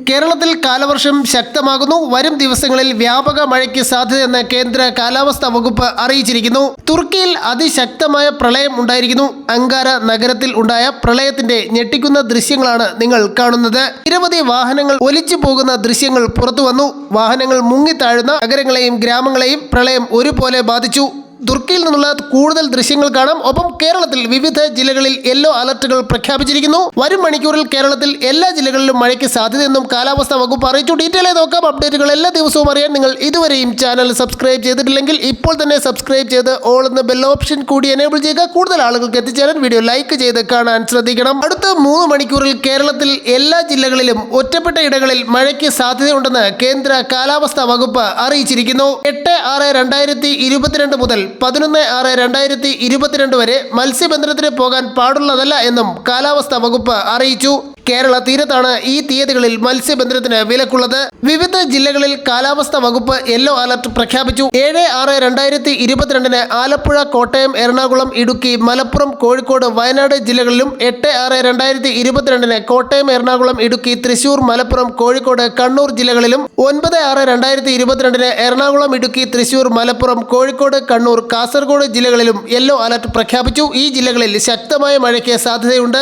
കേരളത്തിൽ കാലവർഷം ശക്തമാകുന്നു. വരും ദിവസങ്ങളിൽ വ്യാപക മഴയ്ക്ക് സാധ്യതയെന്ന് കേന്ദ്ര കാലാവസ്ഥാ വകുപ്പ് അറിയിച്ചിരിക്കുന്നു. തുർക്കിയിൽ അതിശക്തമായ പ്രളയം ഉണ്ടായിരിക്കുന്നു. അങ്കാര നഗരത്തിൽ ഉണ്ടായ പ്രളയത്തിന്റെ ഞെട്ടിക്കുന്ന ദൃശ്യങ്ങളാണ് നിങ്ങൾ കാണുന്നത്. നിരവധി വാഹനങ്ങൾ ഒലിച്ചു പോകുന്ന ദൃശ്യങ്ങൾ പുറത്തുവന്നു. വാഹനങ്ങൾ മുങ്ങിത്താഴുന്ന നഗരങ്ങളെയും ഗ്രാമങ്ങളെയും പ്രളയം ഒരുപോലെ ബാധിച്ചു. തുർക്കിയിൽ നിന്നുള്ള കൂടുതൽ ദൃശ്യങ്ങൾ കാണാം. ഒപ്പം കേരളത്തിൽ വിവിധ ജില്ലകളിൽ യെല്ലോ അലർട്ടുകൾ പ്രഖ്യാപിച്ചിരിക്കുന്നു. വരും മണിക്കൂറിൽ കേരളത്തിൽ എല്ലാ ജില്ലകളിലും മഴയ്ക്ക് സാധ്യതയെന്നും കാലാവസ്ഥാ വകുപ്പ് അറിയിച്ചു. ഡീറ്റെയിൽ ആയി നോക്കാം. അപ്ഡേറ്റുകൾ എല്ലാ ദിവസവും അറിയാൻ നിങ്ങൾ ഇതുവരെയും ചാനൽ സബ്സ്ക്രൈബ് ചെയ്തിട്ടില്ലെങ്കിൽ ഇപ്പോൾ തന്നെ സബ്സ്ക്രൈബ് ചെയ്ത് ഓൾ എന്ന ബെൽ ഓപ്ഷൻ കൂടി എനേബിൾ ചെയ്യുക. കൂടുതൽ ആളുകൾക്ക് എത്തിച്ചേരാൻ വീഡിയോ ലൈക്ക് ചെയ്ത് കാണാൻ ശ്രദ്ധിക്കണം. അടുത്ത 3 മണിക്കൂറിൽ കേരളത്തിൽ എല്ലാ ജില്ലകളിലും ഒറ്റപ്പെട്ട ഇടങ്ങളിൽ മഴയ്ക്ക് സാധ്യതയുണ്ടെന്ന് കേന്ദ്ര കാലാവസ്ഥാ വകുപ്പ് അറിയിച്ചിരിക്കുന്നു. 8/6/2022 മുതൽ 11/6/2022 വരെ മത്സ്യബന്ധനത്തിന് പോകാൻ പാടുള്ളതല്ല എന്നും കാലാവസ്ഥാ വകുപ്പ് അറിയിച്ചു. കേരള തീരത്താണ് ഈ തീയതികളിൽ മത്സ്യബന്ധനത്തിന് വിലക്കുള്ളത്. വിവിധ ജില്ലകളിൽ കാലാവസ്ഥാ വകുപ്പ് യെല്ലോ അലർട്ട് പ്രഖ്യാപിച്ചു. 7/6/2022 ആലപ്പുഴ, കോട്ടയം, എറണാകുളം, ഇടുക്കി, മലപ്പുറം, കോഴിക്കോട്, വയനാട് ജില്ലകളിലും 8/6/2022 കോട്ടയം, എറണാകുളം, ഇടുക്കി, തൃശൂർ, മലപ്പുറം, കോഴിക്കോട്, കണ്ണൂർ ജില്ലകളിലും 9/6/2022 എറണാകുളം, ഇടുക്കി, തൃശൂർ, മലപ്പുറം, കോഴിക്കോട്, കണ്ണൂർ, കാസർഗോഡ് ജില്ലകളിലും യെല്ലോ അലർട്ട് പ്രഖ്യാപിച്ചു. ഈ ജില്ലകളിൽ ശക്തമായ മഴയ്ക്ക് സാധ്യതയുണ്ട്.